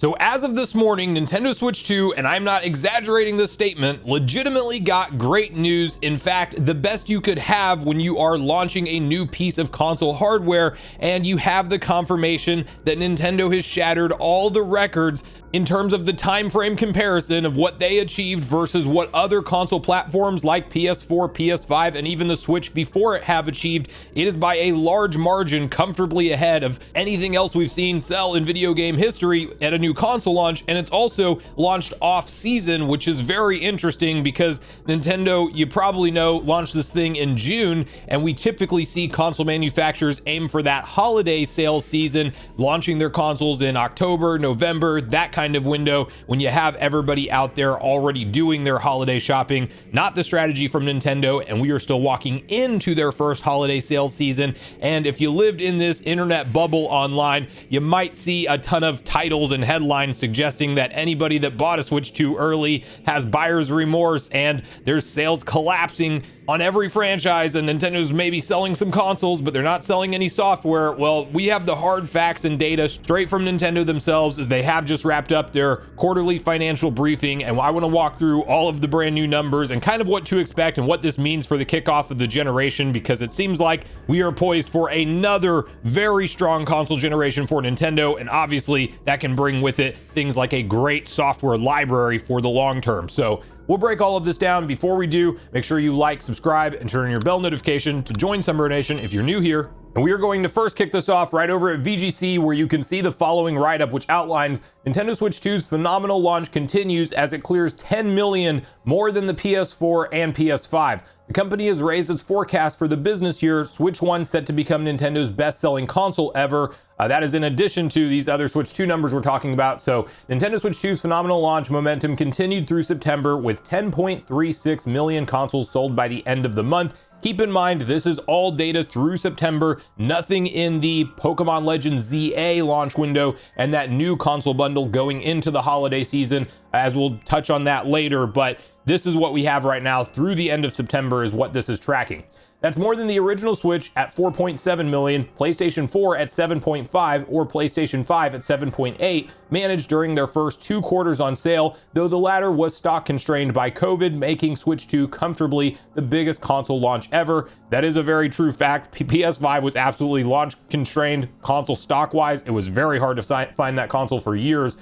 So as of this morning, Nintendo Switch 2, and I'm not exaggerating this statement, legitimately got great news. In fact, the best you could have when you are launching a new piece of console hardware and you have the confirmation that Nintendo has shattered all the records in terms of the time frame comparison of what they achieved versus what other console platforms like PS4, PS5, and even the Switch before it have achieved. It is by a large margin comfortably ahead of anything else we've seen sell in video game history at a new console launch, and it's also launched off season, which is very interesting because Nintendo, you probably know, launched this thing in June, and we typically see console manufacturers aim for that holiday sales season, launching their consoles in October, November, that kind of window when you have everybody out there already doing their holiday shopping. Not the strategy from Nintendo, and we are still walking into their first holiday sales season. And if you lived in this internet bubble online, you might see a ton of titles and headlines suggesting that anybody that bought a Switch too early has buyer's remorse and there's sales collapsing on every franchise, and Nintendo's maybe selling some consoles, but they're not selling any software. Well, we have the hard facts and data straight from Nintendo themselves, as they have just wrapped up their quarterly financial briefing, and I want to walk through all of the brand new numbers and kind of what to expect and what this means for the kickoff of the generation, because it seems like we are poised for another very strong console generation for Nintendo, and obviously that can bring with it things like a great software library for the long term. So we'll break all of this down. Before we do, make sure you like, subscribe, and turn on your bell notification to join Sunbro Nation if you're new here. And we are going to first kick this off right over at VGC, where you can see the following write-up, which outlines Nintendo Switch 2's phenomenal launch continues as it clears 10 million more than the PS4 and PS5. The company has raised its forecast for the business year. Switch 1 set to become Nintendo's best-selling console ever. That is in addition to these other Switch 2 numbers we're talking about. So Nintendo Switch 2's phenomenal launch momentum continued through September with 10.36 million consoles sold by the end of the month. Keep in mind, this is all data through September, nothing in the Pokemon Legends ZA launch window and that new console bundle going into the holiday season, as we'll touch on that later. But this is what we have right now through the end of September is what this is tracking. That's more than the original Switch at 4.7 million, PlayStation 4 at 7.5, or PlayStation 5 at 7.8, managed during their first 2 quarters on sale, though the latter was stock constrained by COVID, making Switch 2 comfortably the biggest console launch ever. That is a very true fact. PS5 was absolutely launch constrained console stock wise. It was very hard to find that console for years.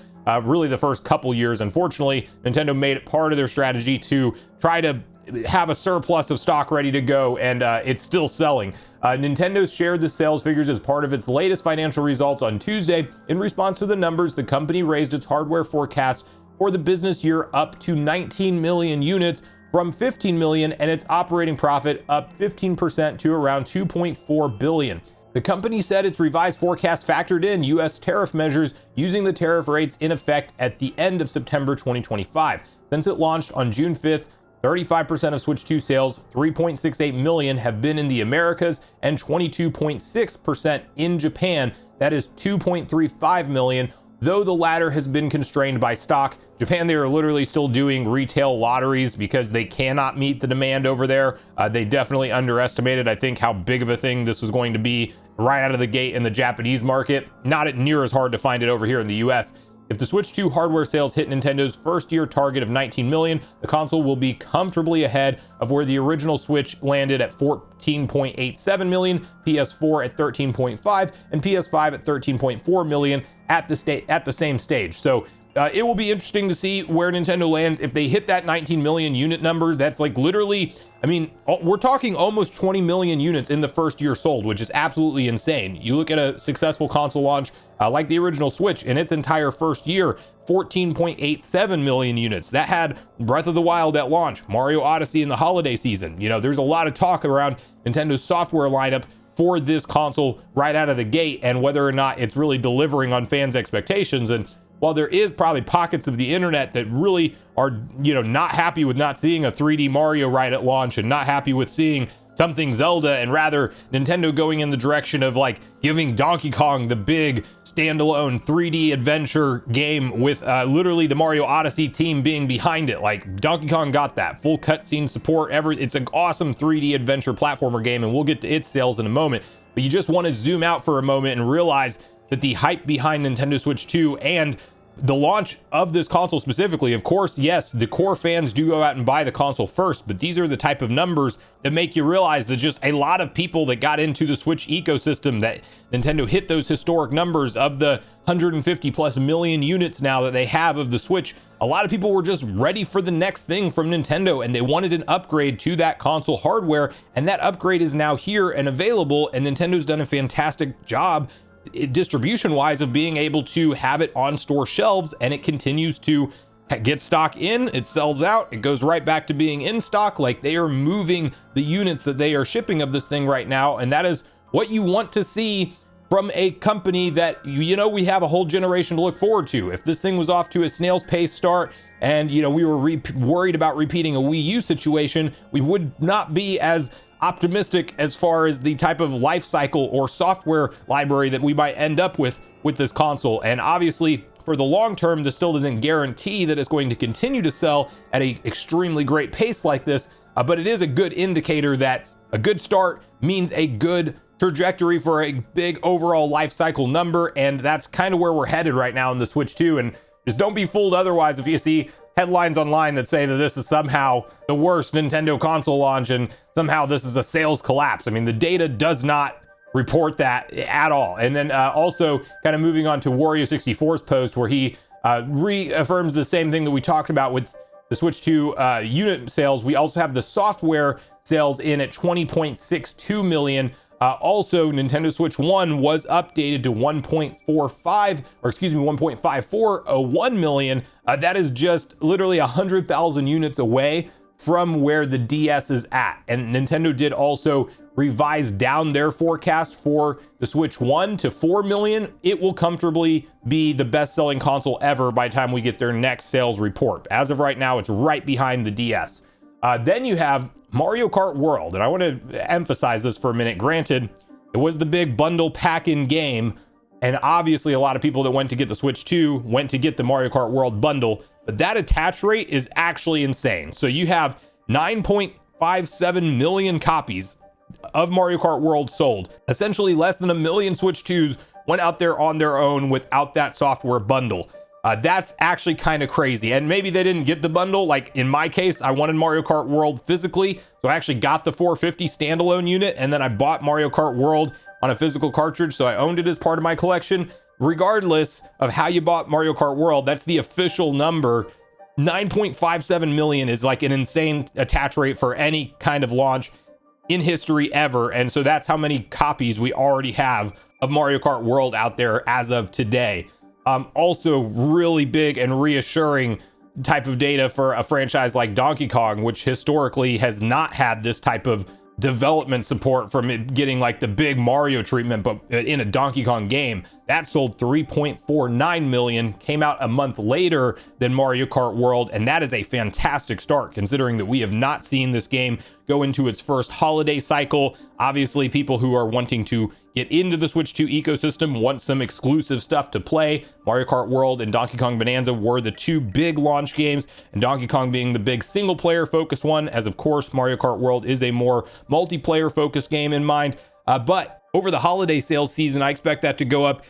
Really the first couple years. Unfortunately, Nintendo made it part of their strategy to try to have a surplus of stock ready to go, and it's still selling. Nintendo shared the sales figures as part of its latest financial results on Tuesday. In response to the numbers, the company raised its hardware forecast for the business year up to 19 million units from 15 million, and its operating profit up 15% to around 2.4 billion. The company said its revised forecast factored in U.S. tariff measures using the tariff rates in effect at the end of September 2025. Since it launched on June 5th, 35% of Switch 2 sales, 3.68 million, have been in the Americas and 22.6% in Japan. That is 2.35 million. Though the latter has been constrained by stock. Japan, they are literally still doing retail lotteries because they cannot meet the demand over there. They definitely underestimated, I think, how big of a thing this was going to be right out of the gate in the Japanese market. Not near as hard to find it over here in the US. If the Switch 2 hardware sales hit Nintendo's first year target of 19 million, the console will be comfortably ahead of where the original Switch landed at 14.87 million, PS4 at 13.5, and PS5 at 13.4 million at the same stage. So it will be interesting to see where Nintendo lands. If they hit that 19 million unit number, that's like literally, I mean, we're talking almost 20 million units in the first year sold, which is absolutely insane. You look at a successful console launch like the original Switch in its entire first year, 14.87 million units. That had Breath of the Wild at launch, Mario Odyssey in the holiday season. You know, there's a lot of talk around Nintendo's software lineup for this console right out of the gate and whether or not it's really delivering on fans' expectations. And while there is probably pockets of the internet that really are, you know, not happy with not seeing a 3D Mario right at launch and not happy with seeing something Zelda, and rather Nintendo going in the direction of like giving Donkey Kong the big standalone 3D adventure game with literally the Mario Odyssey team being behind it. Like Donkey Kong got that full cutscene support. It's an awesome 3D adventure platformer game, and we'll get to its sales in a moment. But you just want to zoom out for a moment and realize that the hype behind Nintendo Switch 2 and the launch of this console specifically, of course, yes, the core fans do go out and buy the console first, but these are the type of numbers that make you realize that just a lot of people that got into the Switch ecosystem, that Nintendo hit those historic numbers of the 150 plus million units now that they have of the Switch. A lot of people were just ready for the next thing from Nintendo, and they wanted an upgrade to that console hardware, and that upgrade is now here and available, and Nintendo's done a fantastic job distribution wise of being able to have it on store shelves, and it continues to get stock in, it sells out, it goes right back to being in stock. Like, they are moving the units that they are shipping of this thing right now, and that is what you want to see from a company that, you know, we have a whole generation to look forward to. If this thing was off to a snail's pace start and, you know, we were worried about repeating a Wii U situation, we would not be as optimistic as far as the type of life cycle or software library that we might end up with this console. And obviously, for the long term, this still doesn't guarantee that it's going to continue to sell at an extremely great pace like this, but it is a good indicator that a good start means a good trajectory for a big overall life cycle number, and that's kind of where we're headed right now in the Switch 2. And just don't be fooled otherwise if you see headlines online that say that this is somehow the worst Nintendo console launch and somehow this is a sales collapse. I mean, the data does not report that at all. And then also kind of moving on to Wario64's post, where he reaffirms the same thing that we talked about with the Switch 2 unit sales. We also have the software sales in at 20.62 million. Also, Nintendo Switch 1 was updated to 1.5401 million. That is just literally 100,000 units away from where the DS is at. And Nintendo did also revise down their forecast for the Switch 1 to 4 million. It will comfortably be the best-selling console ever by the time we get their next sales report. As of right now, it's right behind the DS. Then you have Mario Kart World, and I want to emphasize this for a minute. Granted, it was the big bundle pack-in game, and obviously a lot of people that went to get the Switch 2 went to get the Mario Kart World bundle, but that attach rate is actually insane. So you have 9.57 million copies of Mario Kart World sold. Essentially less than a million Switch 2s went out there on their own without that software bundle. That's actually kind of crazy. And maybe they didn't get the bundle. Like in my case, I wanted Mario Kart World physically, so I actually got the 450 standalone unit, and then I bought Mario Kart World on a physical cartridge, so I owned it as part of my collection. Regardless of how you bought Mario Kart World, that's the official number. 9.57 million is like an insane attach rate for any kind of launch in history ever. And so that's how many copies we already have of Mario Kart World out there as of today. Also really big and reassuring type of data for a franchise like Donkey Kong, which historically has not had this type of development support from it getting like the big Mario treatment, but in a Donkey Kong game. That sold 3.49 million, came out a month later than Mario Kart World, and that is a fantastic start considering that we have not seen this game go into its first holiday cycle. Obviously, people who are wanting to get into the Switch 2 ecosystem want some exclusive stuff to play. Mario Kart World and Donkey Kong Bonanza were the two big launch games, and Donkey Kong being the big single player focused one, as of course Mario Kart World is a more multiplayer focused game in mind. But over the holiday sales season, I expect that to go up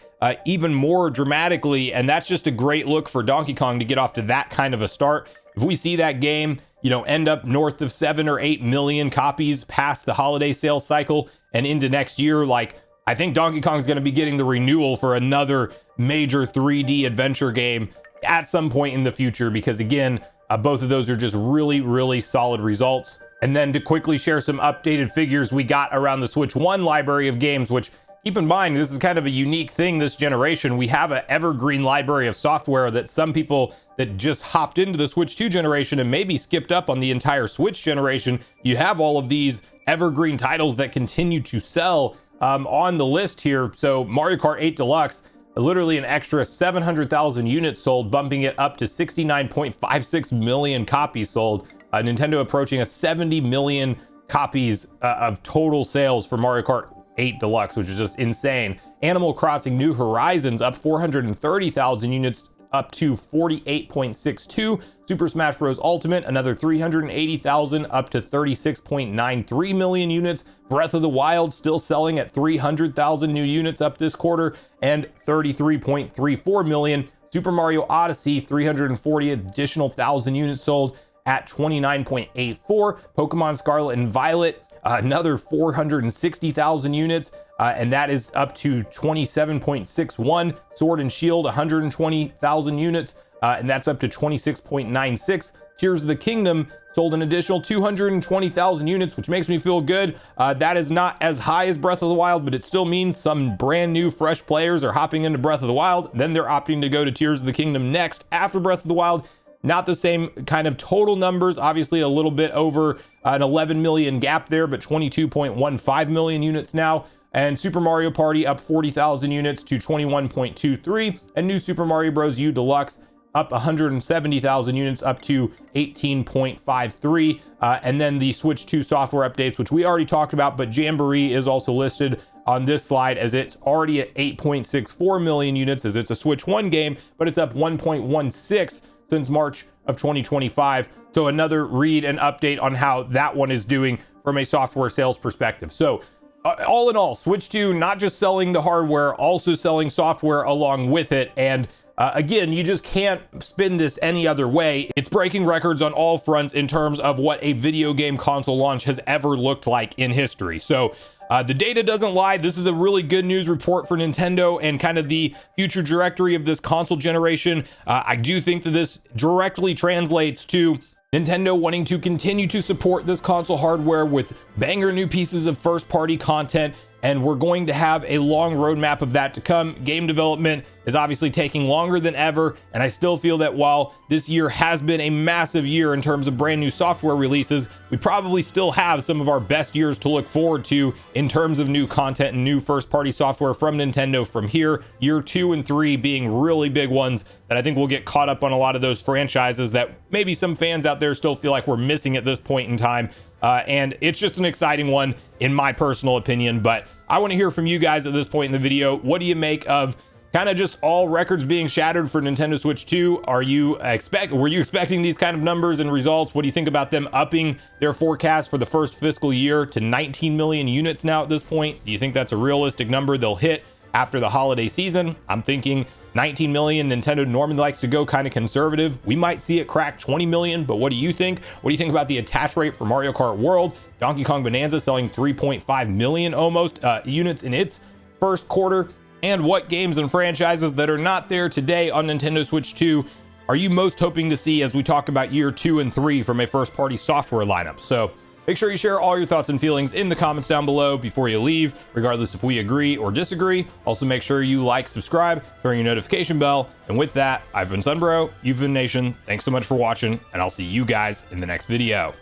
even more dramatically, and that's just a great look for Donkey Kong to get off to that kind of a start. If we see that game, you know, end up north of 7 or 8 million copies past the holiday sales cycle and into next year, like, I think Donkey Kong's going to be getting the renewal for another major 3D adventure game at some point in the future, because again, both of those are just really, really solid results. And then to quickly share some updated figures we got around the Switch 1 library of games, which, keep in mind, this is kind of a unique thing this generation. We have an evergreen library of software that some people that just hopped into the Switch 2 generation and maybe skipped up on the entire Switch generation, you have all of these evergreen titles that continue to sell on the list here. So Mario Kart 8 Deluxe, literally an extra 700,000 units sold, bumping it up to 69.56 million copies sold. Nintendo approaching a 70 million copies of total sales for Mario Kart 8 Deluxe, which is just insane. Animal Crossing New Horizons up 430,000 units, up to 48.62. Super Smash Bros. Ultimate, another 380,000, up to 36.93 million units. Breath of the Wild still selling at 300,000 new units up this quarter, and 33.34 million. Super Mario Odyssey, 340 additional 1,000 units sold at 29.84. Pokemon Scarlet and Violet, another 460,000 units, and that is up to 27.61. Sword and Shield, 120,000 units, and that's up to 26.96. Tears of the Kingdom sold an additional 220,000 units, which makes me feel good. That is not as high as Breath of the Wild, but it still means some brand new fresh players are hopping into Breath of the Wild. Then they're opting to go to Tears of the Kingdom next after Breath of the Wild. Not the same kind of total numbers, obviously a little bit over an 11 million gap there, but 22.15 million units now. And Super Mario Party up 40,000 units to 21.23, and New Super Mario Bros. U Deluxe up 170,000 units up to 18.53. And then the Switch 2 software updates, which we already talked about, but Jamboree is also listed on this slide as it's already at 8.64 million units, as it's a Switch 1 game, but it's up 1.16 since March of 2025. So another read and update on how that one is doing from a software sales perspective. So all in all, Switch 2 not just selling the hardware, also selling software along with it. And again, you just can't spin this any other way. It's breaking records on all fronts in terms of what a video game console launch has ever looked like in history. So the data doesn't lie. This is a really good news report for Nintendo and kind of the future trajectory of this console generation. I do think that this directly translates to Nintendo wanting to continue to support this console hardware with banger new pieces of first-party content, and we're going to have a long roadmap of that to come. Game development is obviously taking longer than ever, and I still feel that while this year has been a massive year in terms of brand new software releases, we probably still have some of our best years to look forward to in terms of new content and new first-party software from Nintendo from here. Year 2 and 3 being really big ones that I think we'll get caught up on a lot of those franchises that maybe some fans out there still feel like we're missing at this point in time. And it's just an exciting one in my personal opinion, but I want to hear from you guys at this point in the video. What do you make of kind of just all records being shattered for Nintendo Switch 2? Were you expecting these kind of numbers and results? What do you think about them upping their forecast for the first fiscal year to 19 million units now at this point? Do you think that's a realistic number they'll hit after the holiday season? I'm thinking 19 million. Nintendo normally likes to go kind of conservative. We might see it crack 20 million, but what do you think? What do you think about the attach rate for Mario Kart World? Donkey Kong Bonanza selling 3.5 million almost units in its first quarter. And what games and franchises that are not there today on Nintendo Switch 2 are you most hoping to see as we talk about year 2 and 3 from a first-party software lineup? So make sure you share all your thoughts and feelings in the comments down below before you leave, regardless if we agree or disagree. Also, make sure you like, subscribe, turn your notification bell. And with that, I've been Sunbro, you've been Nation. Thanks so much for watching, and I'll see you guys in the next video.